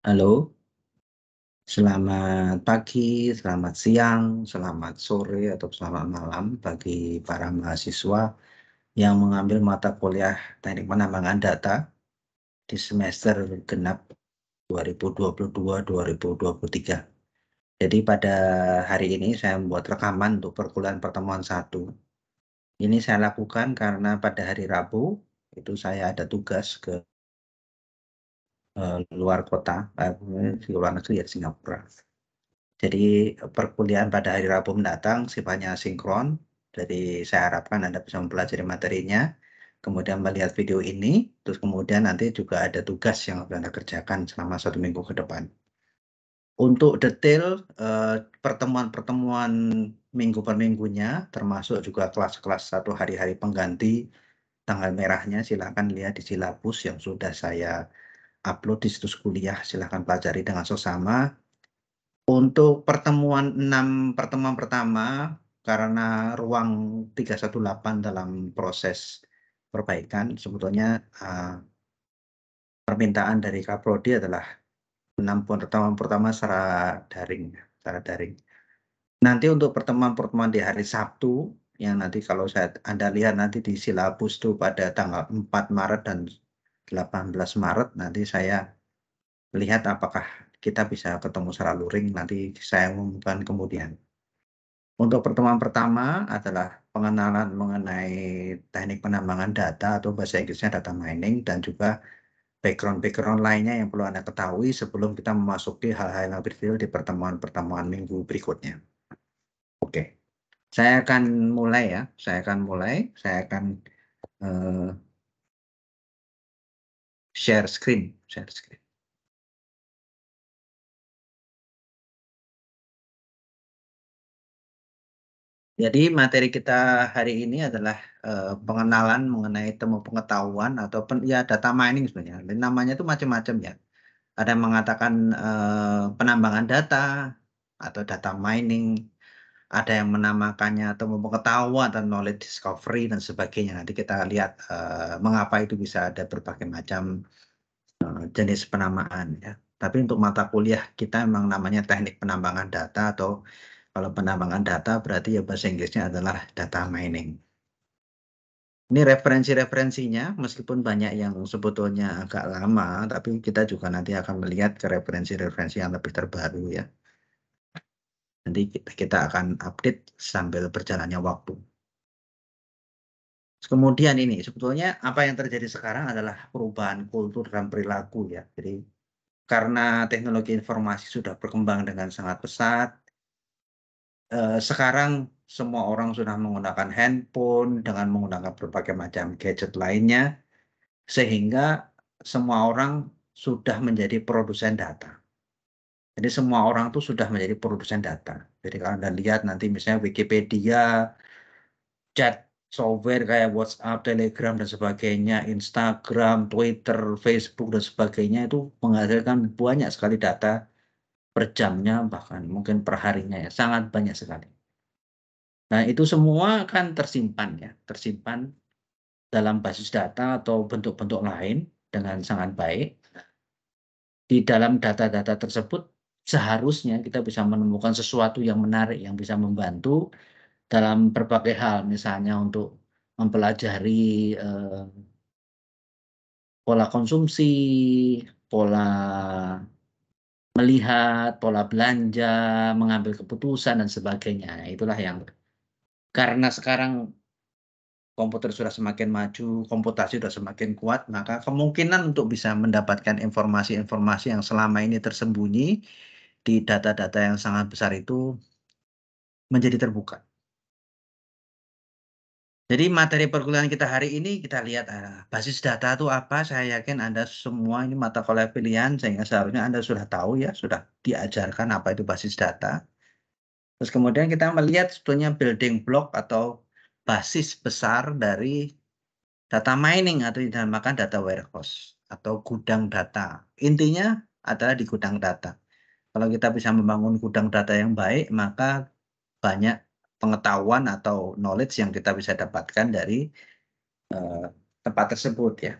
Halo, selamat pagi, selamat siang, selamat sore, atau selamat malam bagi para mahasiswa yang mengambil mata kuliah Teknik Penambangan Data di semester genap 2022-2023. Jadi pada hari ini saya membuat rekaman untuk perkuliahan pertemuan 1. Ini saya lakukan karena pada hari Rabu itu saya ada tugas ke luar kota, di luar negeri ya, Singapura. Jadi perkuliahan pada hari Rabu mendatang sifatnya sinkron. Jadi saya harapkan Anda bisa mempelajari materinya, kemudian melihat video ini, terus kemudian nanti juga ada tugas yang akan Anda kerjakan selama 1 minggu ke depan. Untuk detail pertemuan-pertemuan minggu per minggunya, termasuk juga kelas-kelas 1 hari-hari pengganti tanggal merahnya, silakan lihat di silabus yang sudah saya upload di situs kuliah, silakan pelajari dengan seksama. Untuk pertemuan pertama, karena ruang 318 dalam proses perbaikan, sebetulnya permintaan dari Kaprodi adalah 6 pertemuan pertama secara daring. Nanti untuk pertemuan-pertemuan di hari Sabtu, yang nanti kalau Anda lihat nanti di silabus itu pada tanggal 4 Maret dan 18 Maret, nanti saya lihat apakah kita bisa ketemu secara luring, nanti saya umumkan kemudian. Untuk pertemuan pertama adalah pengenalan mengenai teknik penambangan data atau bahasa Inggrisnya data mining, dan juga background-background lainnya yang perlu Anda ketahui sebelum kita memasuki hal-hal yang lebih detail di pertemuan-pertemuan minggu berikutnya. Oke, saya akan mulai ya. Saya akan share screen. Jadi materi kita hari ini adalah pengenalan mengenai temu pengetahuan atau ya data mining sebenarnya. Dan namanya itu macam-macam ya. Ada yang mengatakan penambangan data atau data mining, ada yang menamakannya temu pengetahuan atau knowledge discovery dan sebagainya. Nanti kita lihat mengapa itu bisa ada berbagai macam jenis penamaan ya. Tapi untuk mata kuliah kita memang namanya teknik penambangan data, atau kalau penambangan data berarti ya bahasa Inggrisnya adalah data mining. Ini referensi-referensinya, meskipun banyak yang sebetulnya agak lama, tapi kita juga nanti akan melihat ke referensi-referensi yang lebih terbaru ya. Nanti kita akan update sambil berjalannya waktu. Kemudian ini, sebetulnya apa yang terjadi sekarang adalah perubahan kultur dan perilaku ya. Jadi karena teknologi informasi sudah berkembang dengan sangat pesat, sekarang semua orang sudah menggunakan handphone dengan menggunakan berbagai macam gadget lainnya, sehingga semua orang sudah menjadi produsen data. Jadi semua orang tuh sudah menjadi produsen data. Jadi kalau Anda lihat nanti misalnya Wikipedia, chat software kayak WhatsApp, Telegram, dan sebagainya, Instagram, Twitter, Facebook, dan sebagainya itu menghasilkan banyak sekali data per jamnya, bahkan mungkin per harinya ya, sangat banyak sekali. Nah, itu semua kan tersimpan ya, tersimpan dalam basis data atau bentuk-bentuk lain dengan sangat baik. Di dalam data-data tersebut seharusnya kita bisa menemukan sesuatu yang menarik yang bisa membantu dalam berbagai hal, misalnya untuk mempelajari pola konsumsi, pola melihat, pola belanja, mengambil keputusan dan sebagainya. Itulah yang karena sekarang komputer sudah semakin maju, komputasi sudah semakin kuat, maka kemungkinan untuk bisa mendapatkan informasi-informasi yang selama ini tersembunyi di data-data yang sangat besar itu menjadi terbuka. Jadi materi perkuliahan kita hari ini kita lihat basis data itu apa. Saya yakin Anda semua ini mata kuliah pilihan, sehingga seharusnya Anda sudah tahu ya, sudah diajarkan apa itu basis data. Terus kemudian kita melihat sebetulnya building block atau basis besar dari data mining atau dinamakan data warehouse atau gudang data. Intinya adalah di gudang data. Kalau kita bisa membangun gudang data yang baik, maka banyak pengetahuan atau knowledge yang kita bisa dapatkan dari tempat tersebut ya.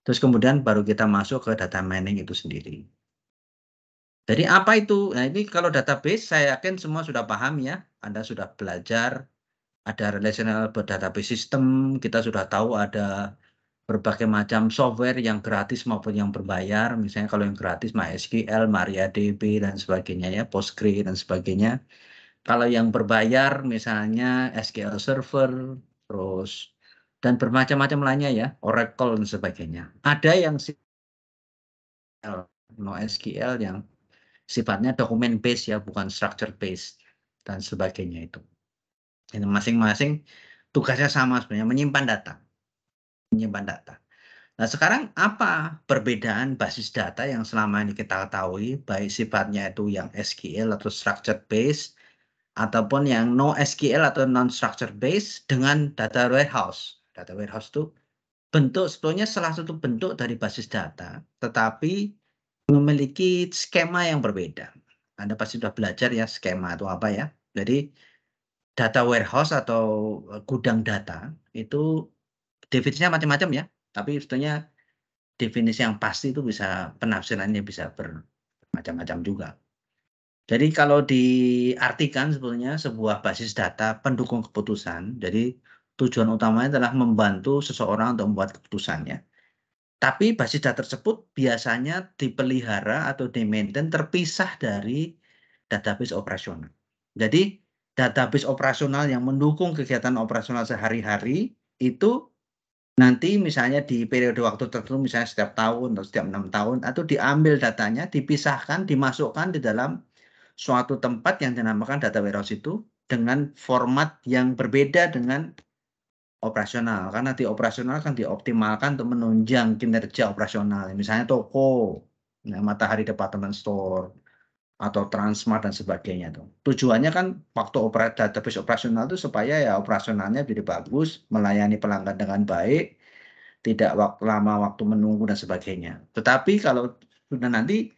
Terus kemudian baru kita masuk ke data mining itu sendiri. Jadi apa itu? Nah ini kalau database saya yakin semua sudah paham ya. Anda sudah belajar, ada relational database system, kita sudah tahu ada berbagai macam software yang gratis maupun yang berbayar. Misalnya kalau yang gratis MySQL, MariaDB dan sebagainya ya, Postgre dan sebagainya. Kalau yang berbayar misalnya SQL Server, terus dan bermacam-macam lainnya ya, Oracle dan sebagainya. Ada yang NoSQL yang sifatnya dokumen base ya, bukan structure base dan sebagainya itu. Ini masing-masing tugasnya sama sebenarnya, menyimpan data. Menyimpan data. Nah, sekarang apa perbedaan basis data yang selama ini kita ketahui, baik sifatnya itu yang SQL atau structured base, ataupun yang no SQL atau non-structured base dengan data warehouse. Data warehouse itu bentuk sebetulnya salah satu bentuk dari basis data, tetapi memiliki skema yang berbeda. Anda pasti sudah belajar ya skema itu apa ya. Jadi data warehouse atau gudang data itu definisinya macam-macam ya, tapi sebetulnya definisi yang pasti itu bisa penafsirannya bisa bermacam-macam juga. Jadi kalau diartikan sebetulnya sebuah basis data pendukung keputusan, jadi tujuan utamanya adalah membantu seseorang untuk membuat keputusannya. Tapi basis data tersebut biasanya dipelihara atau di-maintain terpisah dari database operasional. Jadi database operasional yang mendukung kegiatan operasional sehari-hari itu nanti misalnya di periode waktu tertentu, misalnya setiap tahun atau setiap 6 tahun, atau diambil datanya, dipisahkan, dimasukkan di dalam suatu tempat yang dinamakan data warehouse itu dengan format yang berbeda dengan operasional. Karena di operasional kan dioptimalkan untuk menunjang kinerja operasional. Misalnya toko, Matahari Department Store, atau Transmart dan sebagainya tuh. Tujuannya kan waktu database operasional itu supaya ya operasionalnya jadi bagus, melayani pelanggan dengan baik, tidak lama waktu menunggu dan sebagainya. Tetapi kalau sudah nanti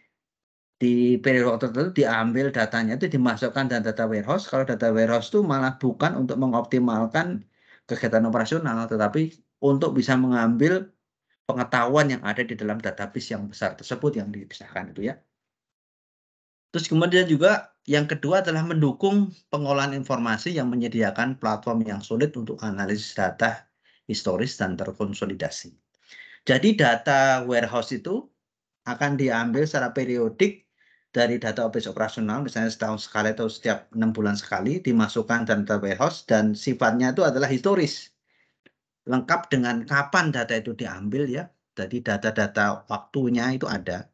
di periode waktu tertentu diambil datanya itu dimasukkan dalam data warehouse. Kalau data warehouse itu malah bukan untuk mengoptimalkan kegiatan operasional, tetapi untuk bisa mengambil pengetahuan yang ada di dalam database yang besar tersebut yang dipisahkan itu ya. Terus kemudian juga yang kedua adalah mendukung pengolahan informasi yang menyediakan platform yang sulit untuk analisis data historis dan terkonsolidasi. Jadi data warehouse itu akan diambil secara periodik dari database operasional, misalnya setahun sekali atau setiap 6 bulan sekali, dimasukkan dalam data warehouse dan sifatnya itu adalah historis. Lengkap dengan kapan data itu diambil ya. Jadi data-data waktunya itu ada.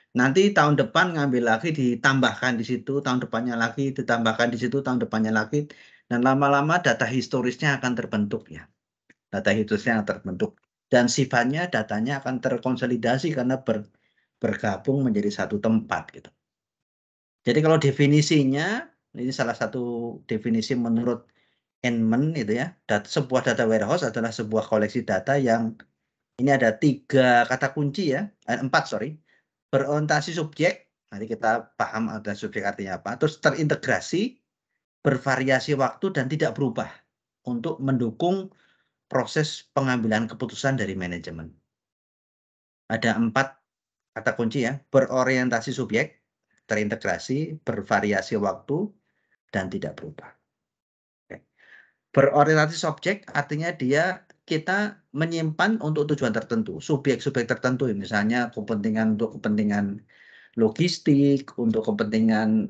Nanti tahun depan ngambil lagi ditambahkan di situ, tahun depannya lagi ditambahkan di situ, tahun depannya lagi. Dan lama-lama data historisnya akan terbentuk ya. Data historisnya akan terbentuk. Dan sifatnya datanya akan terkonsolidasi karena bergabung menjadi satu tempat gitu. Jadi kalau definisinya, ini salah satu definisi menurut Inman itu ya, sebuah data warehouse adalah sebuah koleksi data yang ini ada 3 kata kunci ya, 4 sorry, berorientasi subjek, nanti kita paham ada subjek artinya apa, terus terintegrasi, bervariasi waktu dan tidak berubah untuk mendukung proses pengambilan keputusan dari manajemen. Ada 4 kata kunci ya, berorientasi subjek, terintegrasi, bervariasi waktu, dan tidak berubah. Oke. Berorientasi subjek artinya kita menyimpan untuk tujuan tertentu, subjek-subjek tertentu, misalnya untuk kepentingan logistik, untuk kepentingan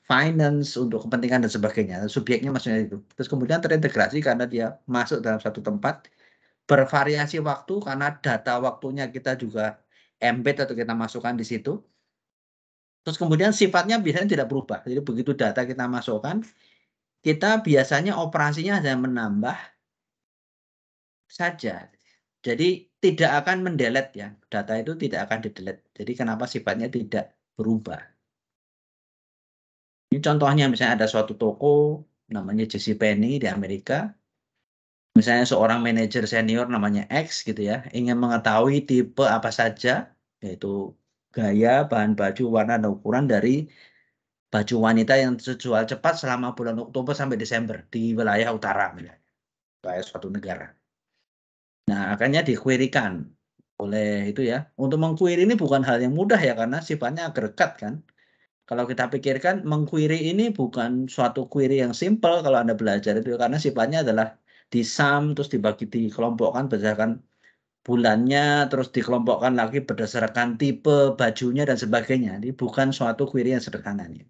finance, untuk kepentingan dan sebagainya. Subjeknya maksudnya itu. Terus kemudian terintegrasi karena dia masuk dalam satu tempat, bervariasi waktu karena data waktunya kita juga embed atau kita masukkan di situ. Terus kemudian sifatnya biasanya tidak berubah. Jadi begitu data kita masukkan, kita biasanya operasinya hanya menambah saja. Jadi tidak akan mendelete ya. Data itu tidak akan didelete. Jadi kenapa sifatnya tidak berubah. Ini contohnya misalnya ada suatu toko namanya JCPenney di Amerika. Misalnya seorang manajer senior namanya X gitu ya, ingin mengetahui tipe apa saja, yaitu gaya, bahan baju, warna, dan ukuran dari baju wanita yang terjual cepat selama bulan Oktober sampai Desember di wilayah utara misalnya, wilayah suatu negara. Nah, akhirnya di-query-kan. oleh itu ya. Untuk meng-query ini bukan hal yang mudah ya, karena sifatnya agregat kan. Kalau kita pikirkan meng-query ini bukan suatu query yang simpel kalau Anda belajar itu, karena sifatnya adalah di-sum, terus dibagi dikelompokkan berdasarkan bulannya, terus dikelompokkan lagi berdasarkan tipe bajunya dan sebagainya. Ini bukan suatu query yang sederhana nih.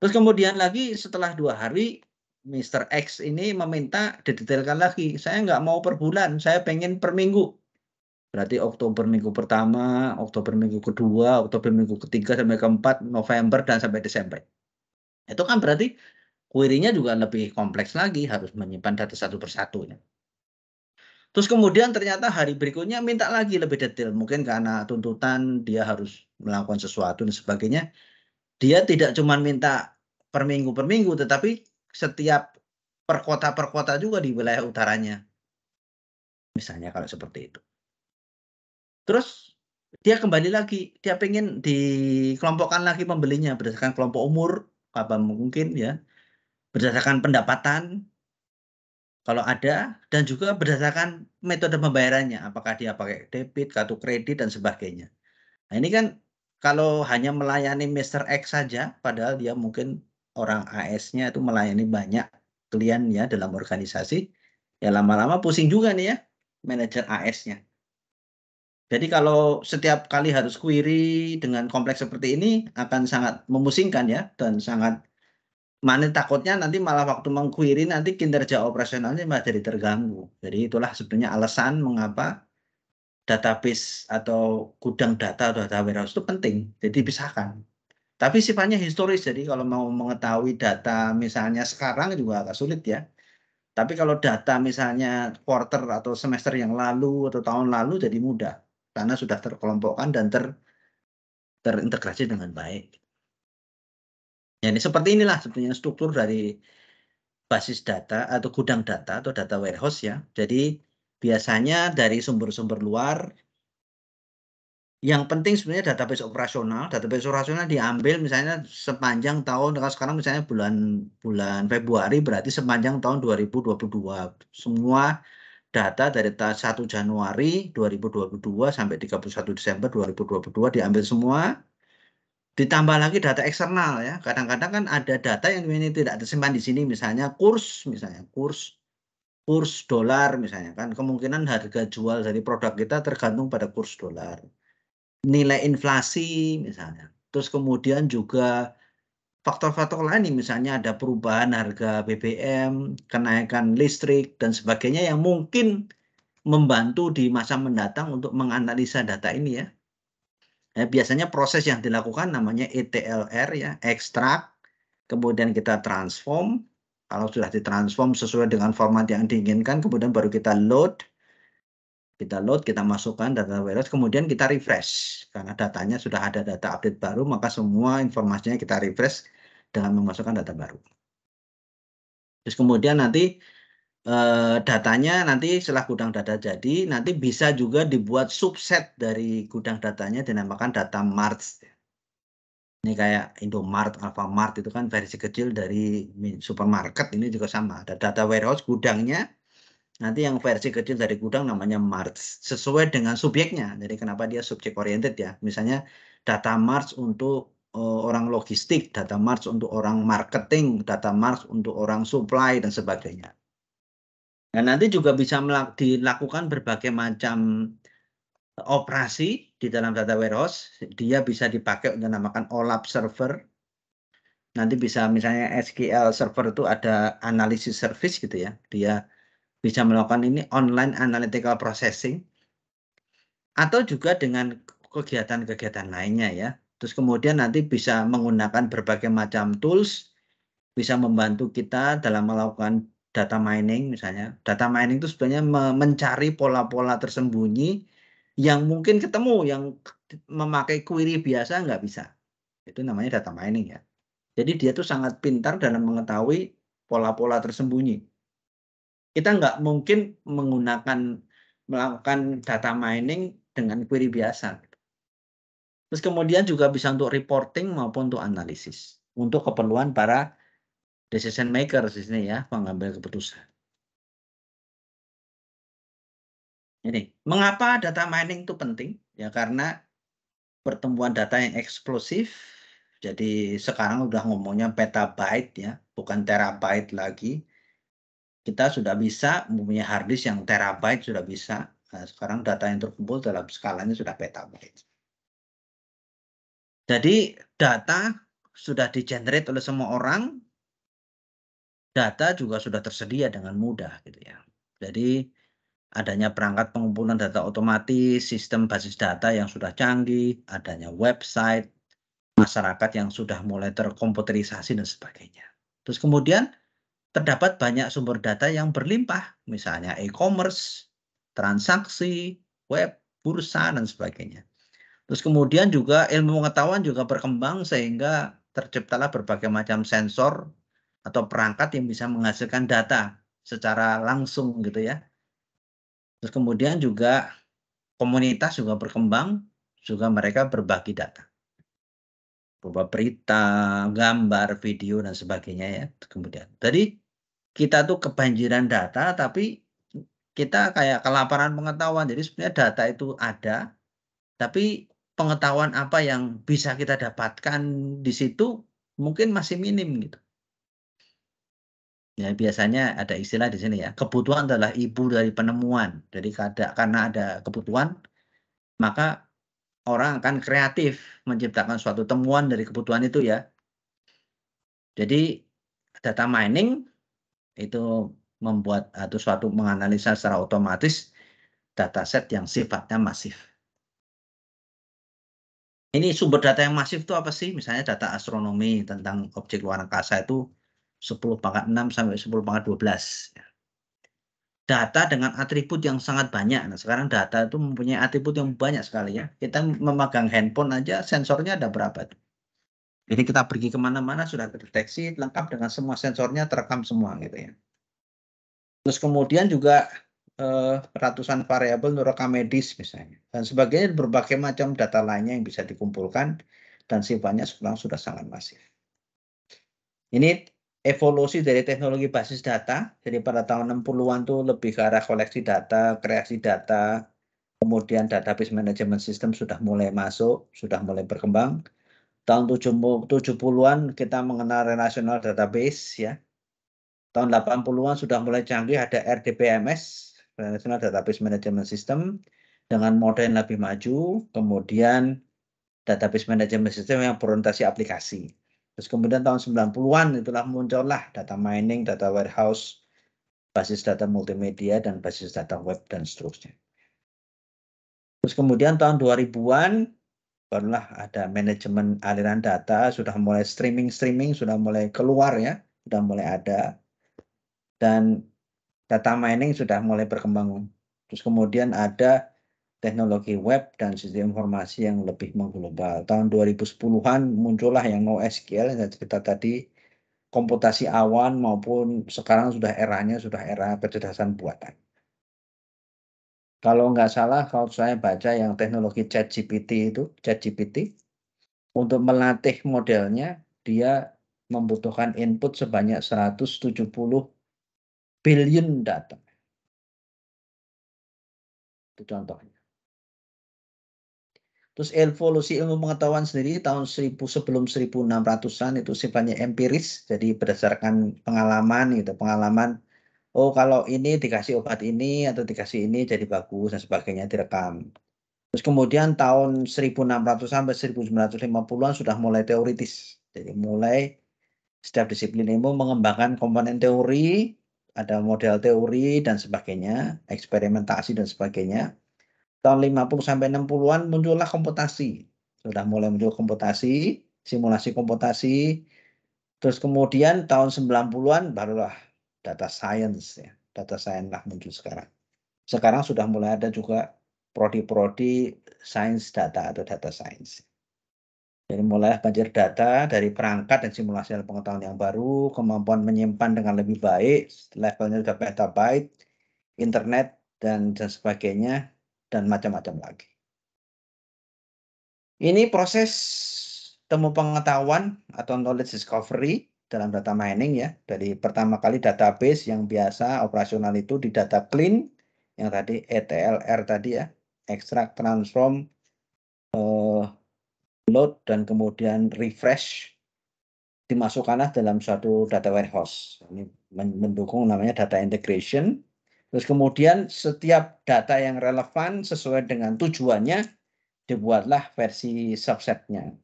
Terus kemudian lagi setelah 2 hari, Mr. X ini meminta didetailkan lagi, "Saya nggak mau per bulan, saya pengen per minggu." Berarti Oktober minggu pertama, Oktober minggu kedua, Oktober minggu ketiga sampai keempat, November dan sampai Desember. Itu kan berarti query-nya juga lebih kompleks lagi, harus menyimpan data satu persatu ya. Terus kemudian ternyata hari berikutnya minta lagi lebih detail, mungkin karena tuntutan dia harus melakukan sesuatu dan sebagainya. Dia tidak cuma minta per minggu, tetapi setiap per kota juga di wilayah utaranya, misalnya kalau seperti itu. Terus dia kembali lagi, dia pengen dikelompokkan lagi pembelinya berdasarkan kelompok umur, apa mungkin ya, berdasarkan pendapatan kalau ada, dan juga berdasarkan metode pembayarannya, apakah dia pakai debit, kartu kredit, dan sebagainya. Nah, ini kan kalau hanya melayani Mister X saja, padahal dia mungkin orang AS-nya itu melayani banyak klien ya dalam organisasi, ya lama-lama pusing juga nih ya manajer AS-nya. Jadi kalau setiap kali harus query dengan kompleks seperti ini akan sangat memusingkan ya, dan sangat takutnya nanti malah waktu meng-query nanti kinerja operasionalnya malah jadi terganggu. Jadi itulah sebenarnya alasan mengapa database atau gudang data atau data warehouse itu penting, jadi dipisahkan. Tapi sifatnya historis, jadi kalau mau mengetahui data misalnya sekarang juga agak sulit ya. Tapi kalau data misalnya quarter atau semester yang lalu atau tahun lalu jadi mudah, karena sudah terkelompokkan dan terintegrasi dengan baik. Jadi seperti inilah sebenarnya struktur dari basis data atau gudang data atau data warehouse ya. Jadi biasanya dari sumber-sumber luar. Yang penting sebenarnya database operasional diambil misalnya sepanjang tahun, kalau sekarang misalnya bulan Februari berarti sepanjang tahun 2022. Semua data dari 1 Januari 2022 sampai 31 Desember 2022 diambil semua, ditambah lagi data eksternal ya. Kadang-kadang kan ada data yang ini tidak tersimpan di sini, misalnya kurs dolar misalnya kan, kemungkinan harga jual dari produk kita tergantung pada kurs dolar. Nilai inflasi misalnya. Terus kemudian juga faktor-faktor lain nih, misalnya ada perubahan harga BBM, kenaikan listrik, dan sebagainya yang mungkin membantu di masa mendatang untuk menganalisa data ini ya. Biasanya proses yang dilakukan namanya ETLR ya, ekstrak, kemudian kita transform. Kalau sudah ditransform sesuai dengan format yang diinginkan, kemudian baru kita load, kita masukkan data warehouse, kemudian kita refresh. Karena datanya sudah ada data update baru, maka semua informasinya kita refresh dengan memasukkan data baru. Terus kemudian nanti datanya nanti setelah gudang data jadi, nanti bisa juga dibuat subset dari gudang datanya dinamakan data marts. Ini kayak Indomart, Alfamart itu kan versi kecil dari supermarket, ini juga sama. Ada data warehouse gudangnya. Nanti yang versi kecil dari gudang namanya marts, sesuai dengan subjeknya. Jadi kenapa dia subjek oriented ya. Misalnya data marts untuk orang logistik, data marts untuk orang marketing, data marts untuk orang supply, dan sebagainya. Dan nanti juga bisa dilakukan berbagai macam operasi di dalam data warehouse. Dia bisa dipakai untuk dinamakan OLAP server. Nanti bisa misalnya SQL server itu ada analisis service gitu ya. Dia bisa melakukan ini online analytical processing, atau juga dengan kegiatan-kegiatan lainnya ya. Terus kemudian nanti bisa menggunakan berbagai macam tools, bisa membantu kita dalam melakukan data mining misalnya. Data mining itu sebenarnya mencari pola-pola tersembunyi yang mungkin ketemu, yang memakai query biasa nggak bisa. Itu namanya data mining ya. Jadi dia tuh sangat pintar dalam mengetahui pola-pola tersembunyi. Kita nggak mungkin melakukan data mining dengan query biasa. Terus kemudian juga bisa untuk reporting maupun untuk analisis. Untuk keperluan para decision maker di sini ya, pengambil keputusan. Ini, mengapa data mining itu penting? Ya karena pertumbuhan data yang eksplosif, jadi sekarang udah ngomongnya petabyte ya, bukan terabyte lagi. Kita sudah bisa mempunyai hard disk yang terabyte sudah bisa. Nah, sekarang data yang terkumpul dalam skalanya sudah petabyte. Jadi data sudah di-generate oleh semua orang, data juga sudah tersedia dengan mudah gitu ya. Jadi adanya perangkat pengumpulan data otomatis, sistem basis data yang sudah canggih, adanya website, masyarakat yang sudah mulai terkomputerisasi dan sebagainya. Terus kemudian terdapat banyak sumber data yang berlimpah, misalnya e-commerce, transaksi, web, bursa, dan sebagainya. Terus kemudian juga ilmu pengetahuan juga berkembang sehingga terciptalah berbagai macam sensor atau perangkat yang bisa menghasilkan data secara langsung gitu ya. Terus kemudian juga komunitas juga berkembang, juga mereka berbagi data. Berupa berita, gambar, video, dan sebagainya ya. Kemudian, jadi kita tuh kebanjiran data, tapi kita kayak kelaparan pengetahuan. Jadi sebenarnya data itu ada, tapi pengetahuan apa yang bisa kita dapatkan di situ mungkin masih minim gitu. Ya biasanya ada istilah di sini ya, kebutuhan adalah ibu dari penemuan. Jadi karena ada kebutuhan, maka orang akan kreatif menciptakan suatu temuan dari kebutuhan itu ya. Jadi data mining itu membuat atau suatu menganalisa secara otomatis dataset yang sifatnya masif. Ini sumber data yang masif itu apa sih? Misalnya data astronomi tentang objek luar angkasa itu 10⁻⁶ sampai 10⁻12. Data dengan atribut yang sangat banyak. Nah, sekarang data itu mempunyai atribut yang banyak sekali ya. Kita memegang handphone aja sensornya ada berapa tuh. Jadi kita pergi kemana-mana sudah terdeteksi lengkap dengan semua sensornya terekam semua gitu ya. Terus kemudian juga ratusan variabel neurokam medis misalnya dan sebagainya, berbagai macam data lainnya yang bisa dikumpulkan dan sifatnya sekarang sudah sangat masif. Ini evolusi dari teknologi basis data. Jadi pada tahun 60-an tuh lebih ke arah koleksi data, kreasi data, kemudian database management system sudah mulai masuk, sudah mulai berkembang. Tahun 70-an kita mengenal relational database ya. Tahun 80-an sudah mulai canggih, ada RDBMS, Relational Database Management System, dengan model yang lebih maju, kemudian database management system yang berorientasi aplikasi. Terus kemudian tahun 90-an itulah muncullah data mining, data warehouse, basis data multimedia, dan basis data web, dan seterusnya. Terus kemudian tahun 2000-an, barulah ada manajemen aliran data, sudah mulai streaming, sudah mulai keluar ya, sudah mulai ada. Dan data mining sudah mulai berkembang. Terus kemudian ada teknologi web dan sistem informasi yang lebih mengglobal. Tahun 2010-an muncullah yang NoSQL yang cerita tadi, komputasi awan maupun sekarang sudah eranya sudah era kecerdasan buatan. Kalau nggak salah, kalau saya baca yang teknologi ChatGPT itu, untuk melatih modelnya, dia membutuhkan input sebanyak 170 billion data. Itu contohnya. Terus evolusi ilmu pengetahuan sendiri tahun sebelum 1600-an itu sifatnya empiris, jadi berdasarkan pengalaman gitu, oh kalau ini dikasih obat ini atau dikasih ini jadi bagus dan sebagainya direkam. Terus kemudian tahun 1600 sampai 1950-an sudah mulai teoritis. Jadi mulai setiap disiplin ilmu mengembangkan komponen teori, ada model teori dan sebagainya, eksperimentasi dan sebagainya. Tahun 50 sampai 60-an muncullah komputasi. Sudah mulai muncul komputasi, simulasi komputasi. Terus kemudian tahun 90-an barulah data science ya. Data science lah muncul sekarang. Sekarang sudah mulai ada juga prodi-prodi science data atau data science. Jadi mulai banjir data dari perangkat dan simulasi pengetahuan yang baru, kemampuan menyimpan dengan lebih baik, levelnya sudah petabyte, internet dan sebagainya, dan macam-macam lagi. Ini proses temu pengetahuan atau knowledge discovery dalam data mining ya. Dari pertama kali database yang biasa operasional itu di data clean, yang tadi ETLR tadi ya, extract, transform, load, dan kemudian refresh, dimasukkanlah dalam suatu data warehouse. Ini mendukung namanya data integration. Terus kemudian setiap data yang relevan sesuai dengan tujuannya, dibuatlah versi subsetnya.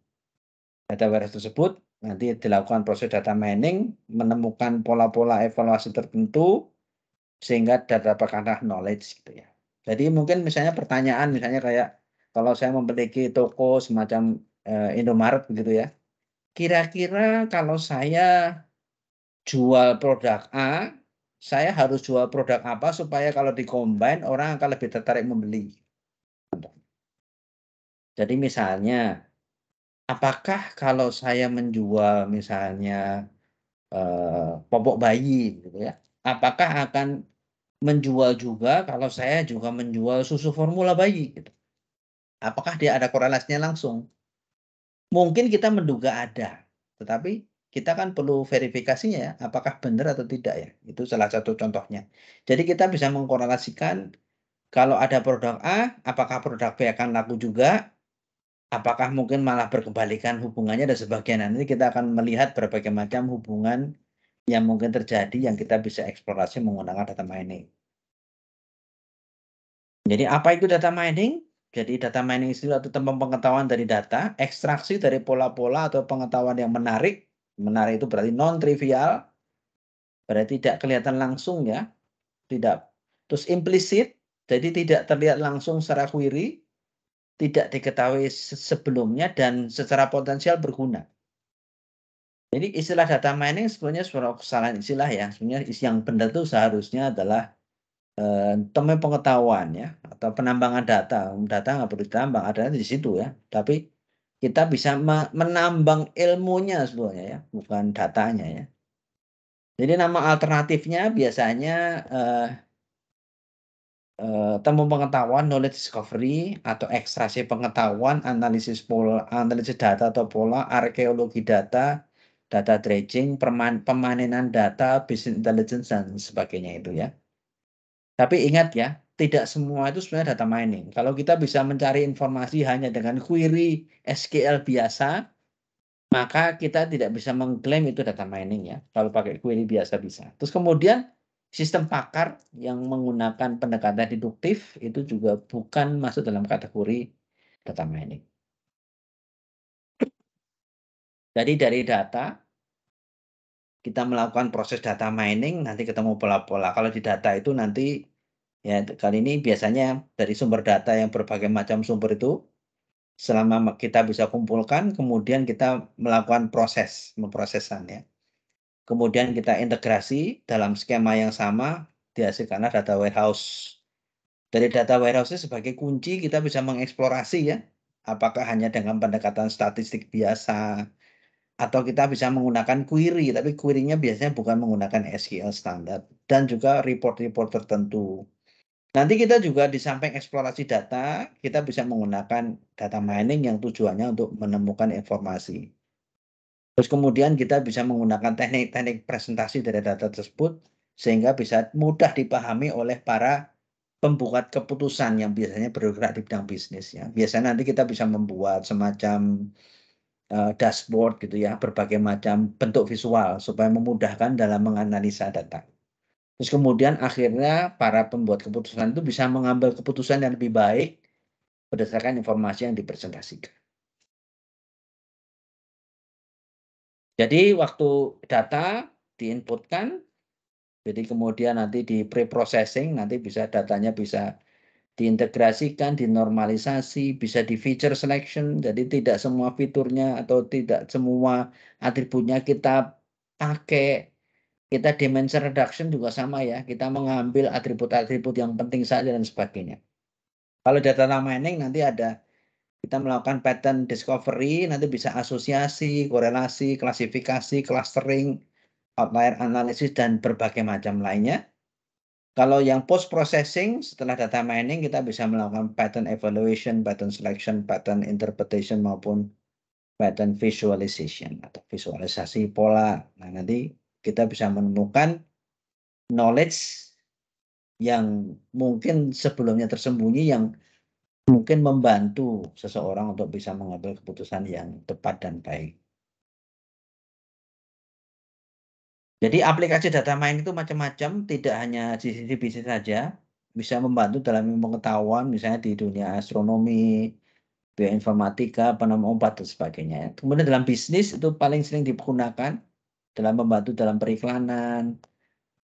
Data warehouse tersebut nanti dilakukan proses data mining, menemukan pola-pola evaluasi tertentu, sehingga dapatkanlah knowledge gitu ya. Jadi mungkin misalnya pertanyaan misalnya kayak kalau saya memiliki toko semacam Indomaret gitu ya. Kira-kira kalau saya jual produk A, saya harus jual produk apa supaya kalau di-combine orang akan lebih tertarik membeli. Jadi misalnya, apakah kalau saya menjual misalnya popok bayi gitu ya, apakah akan menjual juga kalau saya juga menjual susu formula bayi gitu. Apakah dia ada korelasinya langsung? Mungkin kita menduga ada, tetapi kita kan perlu verifikasinya ya, apakah benar atau tidak ya. Itu salah satu contohnya. Jadi kita bisa mengkorelasikan kalau ada produk A, apakah produk B akan laku juga? Apakah mungkin malah berkebalikan hubungannya dan sebagainya. Nanti kita akan melihat berbagai macam hubungan yang mungkin terjadi yang kita bisa eksplorasi menggunakan data mining. Jadi apa itu data mining? Jadi data mining itu adalah tentang pengetahuan dari data, ekstraksi dari pola-pola atau pengetahuan yang menarik. Menarik itu berarti non-trivial, berarti tidak kelihatan langsung ya, tidak. Terus implisit, jadi tidak terlihat langsung secara query, tidak diketahui sebelumnya dan secara potensial berguna. Jadi istilah data mining sebenarnya sebuah kesalahan istilah ya. Sebenarnya yang benar itu seharusnya adalah temuan pengetahuan ya, atau penambangan data. Data nggak perlu ditambang, adanya di situ ya. Tapi kita bisa menambang ilmunya sebenarnya ya, bukan datanya ya. Jadi nama alternatifnya biasanya temu pengetahuan, knowledge discovery, atau ekstraksi pengetahuan, analisis pola, analisis data atau pola, arkeologi data, data dredging, pemanenan data, business intelligence, dan sebagainya itu ya. Tapi ingat ya, tidak semua itu sebenarnya data mining. Kalau kita bisa mencari informasi hanya dengan query SQL biasa, maka kita tidak bisa mengklaim itu data mining ya. Kalau pakai query biasa bisa. Terus kemudian sistem pakar yang menggunakan pendekatan deduktif itu juga bukan masuk dalam kategori data mining. Jadi dari data kita melakukan proses data mining, nanti ketemu pola-pola. Kalau di data itu nanti ya kali ini biasanya dari sumber data yang berbagai macam sumber itu selama kita bisa kumpulkan, kemudian kita melakukan memprosesan ya. Kemudian kita integrasi dalam skema yang sama, dihasilkanlah data warehouse. Dari data warehouse sebagai kunci kita bisa mengeksplorasi ya, apakah hanya dengan pendekatan statistik biasa, atau kita bisa menggunakan query, tapi query-nya biasanya bukan menggunakan SQL standar, dan juga report-report tertentu. Nanti kita juga di samping eksplorasi data, kita bisa menggunakan data mining yang tujuannya untuk menemukan informasi. Terus kemudian kita bisa menggunakan teknik-teknik presentasi dari data tersebut, sehingga bisa mudah dipahami oleh para pembuat keputusan yang biasanya bergerak di bidang bisnis ya. Biasanya nanti kita bisa membuat semacam dashboard gitu ya, berbagai macam bentuk visual supaya memudahkan dalam menganalisa data. Terus kemudian akhirnya para pembuat keputusan itu bisa mengambil keputusan yang lebih baik berdasarkan informasi yang dipresentasikan. Jadi waktu data diinputkan, jadi kemudian nanti di pre-processing, nanti bisa datanya bisa diintegrasikan, dinormalisasi, bisa di feature selection, jadi tidak semua fiturnya atau tidak semua atributnya kita pakai. Kita dimension reduction juga sama ya, kita mengambil atribut-atribut yang penting saja dan sebagainya. Kalau data mining nanti ada, kita melakukan pattern discovery, nanti bisa asosiasi, korelasi, klasifikasi, clustering, outlier analysis, dan berbagai macam lainnya. Kalau yang post processing setelah data mining kita bisa melakukan pattern evaluation, pattern selection, pattern interpretation maupun pattern visualization atau visualisasi pola. Nah, nanti kita bisa menemukan knowledge yang mungkin sebelumnya tersembunyi yang mungkin membantu seseorang untuk bisa mengambil keputusan yang tepat dan baik. Jadi aplikasi data mining itu macam-macam, tidak hanya di sisi bisnis saja, bisa membantu dalam ilmu pengetahuan misalnya di dunia astronomi, bioinformatika, penemu obat dan sebagainya. Kemudian dalam bisnis itu paling sering digunakan dalam membantu dalam periklanan,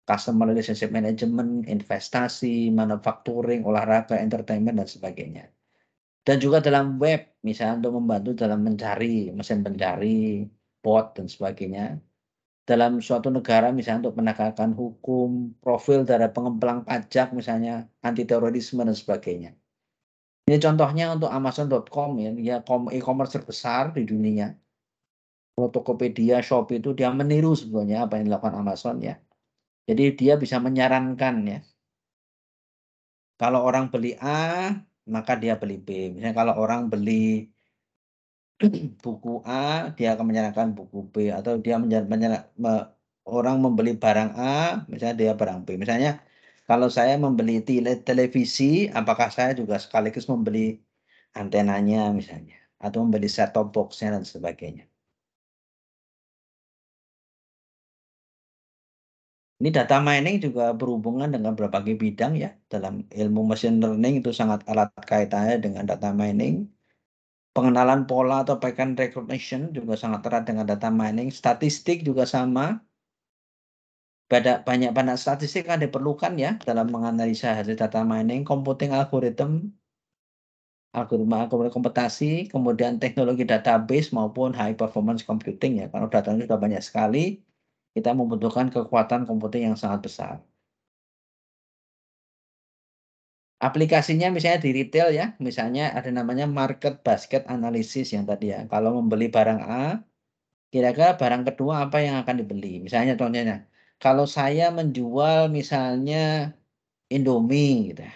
customer relationship management, investasi, manufacturing, olahraga, entertainment dan sebagainya. Dan juga dalam web, misalnya untuk membantu dalam mencari, mesin pencari, bot dan sebagainya. Dalam suatu negara misalnya untuk penegakan hukum, profil dari pengemplang pajak misalnya, anti terorisme dan sebagainya. Ini contohnya untuk Amazon.com ya, dia e-commerce terbesar di dunia. Kalau Tokopedia, Shopee itu dia meniru sebenarnya apa yang dilakukan Amazon ya. Jadi dia bisa menyarankan ya, kalau orang beli A, maka dia beli B. Misalnya kalau orang beli buku A, dia akan menyarankan buku B atau dia orang membeli barang A, misalnya dia barang B. Misalnya kalau saya membeli televisi, apakah saya juga sekaligus membeli antenanya misalnya atau membeli set top box-nya dan sebagainya. Ini data mining juga berhubungan dengan berbagai bidang ya. Dalam ilmu machine learning itu sangat erat kaitannya dengan data mining. Pengenalan pola atau pattern recognition juga sangat erat dengan data mining. Statistik juga sama. Banyak banyak statistik kan diperlukan ya dalam menganalisa hasil data mining, computing algoritma komputasi, kemudian teknologi database maupun high performance computing ya. Kalau datanya sudah banyak sekali, kita membutuhkan kekuatan komputing yang sangat besar. Aplikasinya misalnya di retail ya, misalnya ada namanya market basket analysis yang tadi ya. Kalau membeli barang A, kira-kira barang kedua apa yang akan dibeli? Misalnya contohnya, kalau saya menjual misalnya Indomie gitu ya,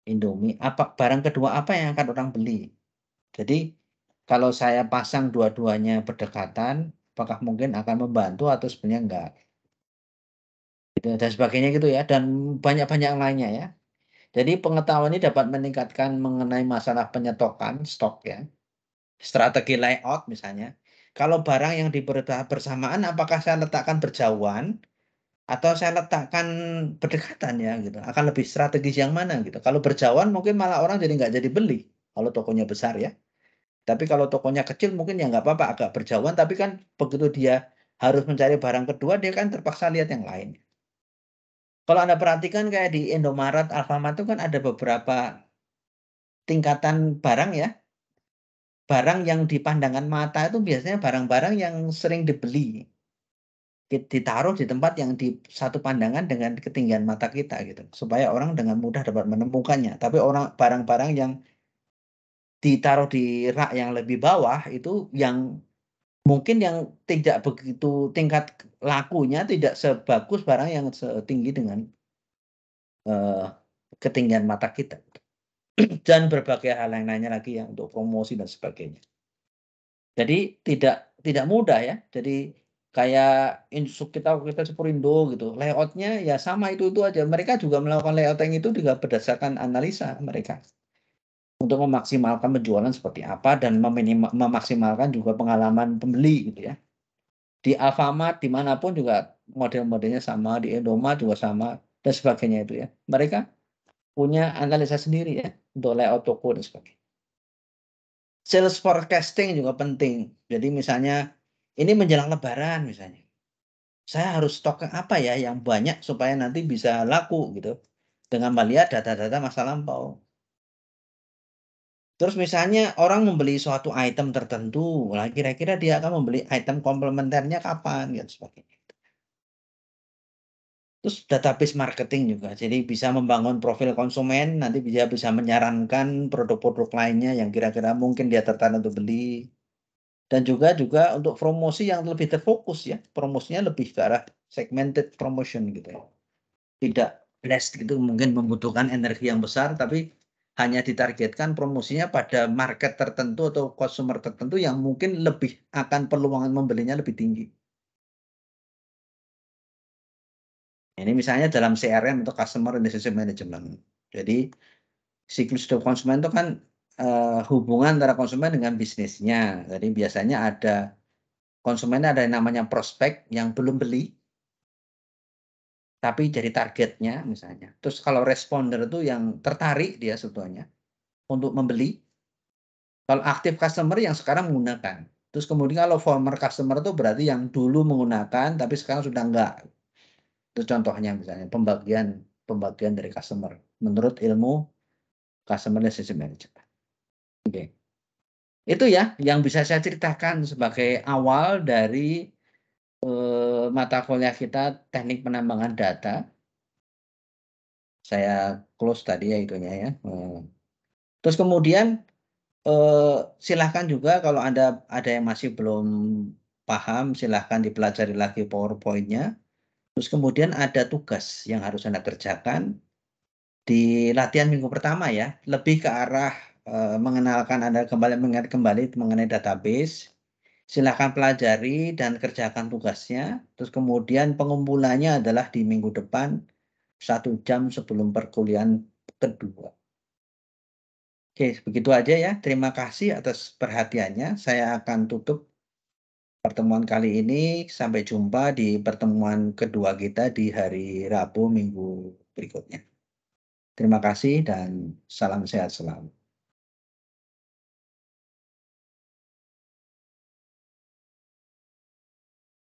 Indomie, apa barang kedua apa yang akan orang beli? Jadi kalau saya pasang dua-duanya berdekatan, apakah mungkin akan membantu atau sebenarnya enggak? Gitu dan sebagainya gitu ya, dan banyak-banyak lainnya ya. Jadi pengetahuan ini dapat meningkatkan mengenai masalah penyetokan stok ya, strategi layout misalnya. Kalau barang yang diberi bersamaan apakah saya letakkan berjauhan atau saya letakkan berdekatan ya gitu, akan lebih strategis yang mana gitu. Kalau berjauhan mungkin malah orang jadi nggak jadi beli, kalau tokonya besar ya. Tapi kalau tokonya kecil mungkin ya nggak apa-apa agak berjauhan, tapi kan begitu dia harus mencari barang kedua, dia kan terpaksa lihat yang lain. Kalau Anda perhatikan kayak di Indomaret, Alfamart itu kan ada beberapa tingkatan barang ya, barang yang di pandangan mata itu biasanya barang-barang yang sering dibeli. Ditaruh di tempat yang di satu pandangan dengan ketinggian mata kita gitu, supaya orang dengan mudah dapat menemukannya. Tapi barang-barang yang ditaruh di rak yang lebih bawah itu yang mungkin yang tidak begitu tingkat lakunya tidak sebagus barang yang setinggi dengan, eee, ketinggian mata kita. Dan berbagai hal yang lainnya lagi ya untuk promosi dan sebagainya. Jadi tidak mudah ya. Jadi kayak kita kita Superindo gitu, layout-nya ya sama itu aja. Mereka juga melakukan layouting itu juga berdasarkan analisa mereka. Untuk memaksimalkan penjualan seperti apa dan memaksimalkan juga pengalaman pembeli gitu ya. Di Alfamart, di manapun juga model-modelnya sama, di Indomaret juga sama dan sebagainya itu ya. Mereka punya analisa sendiri ya untuk layout toko dan sebagainya. Sales forecasting juga penting. Jadi misalnya, ini menjelang lebaran misalnya, saya harus stok apa ya yang banyak supaya nanti bisa laku gitu, dengan melihat data-data masa lampau. Terus misalnya orang membeli suatu item tertentu, lah kira-kira dia akan membeli item komplementernya kapan, dan sebagainya. Terus database marketing juga, jadi bisa membangun profil konsumen, nanti dia bisa menyarankan produk-produk lainnya yang kira-kira mungkin dia tertarik untuk beli. Dan juga untuk promosi yang lebih terfokus ya, promosinya lebih ke arah segmented promotion gitu ya. Tidak blast gitu mungkin membutuhkan energi yang besar, tapi hanya ditargetkan promosinya pada market tertentu atau consumer tertentu yang mungkin lebih akan peluang membelinya lebih tinggi. Ini misalnya dalam CRM atau Customer Relationship Management. Jadi siklus hidup konsumen itu kan, hubungan antara konsumen dengan bisnisnya. Jadi biasanya ada konsumen ada yang namanya prospek yang belum beli, tapi jadi targetnya misalnya. Terus kalau responder itu yang tertarik dia sebetulnya untuk membeli. Kalau aktif customer yang sekarang menggunakan. Terus kemudian kalau former customer itu berarti yang dulu menggunakan tapi sekarang sudah enggak. Itu contohnya misalnya pembagian pembagian dari customer menurut ilmu customer relationship management. Oke. Itu ya yang bisa saya ceritakan sebagai awal dari, mata kuliah kita teknik penambangan data. Saya close tadi ya itunya ya, terus kemudian, silahkan juga kalau ada yang masih belum paham silahkan dipelajari lagi PowerPoint-nya, terus kemudian ada tugas yang harus Anda kerjakan di latihan minggu pertama ya, lebih ke arah, mengenalkan Anda kembali mengingat kembali mengenai database, silahkan pelajari dan kerjakan tugasnya, terus kemudian pengumpulannya adalah di minggu depan 1 jam sebelum perkuliahan kedua. Oke, begitu aja ya. Terima kasih atas perhatiannya. Saya akan tutup pertemuan kali ini. Sampai jumpa di pertemuan kedua kita di hari Rabu minggu berikutnya. Terima kasih dan salam sehat selalu.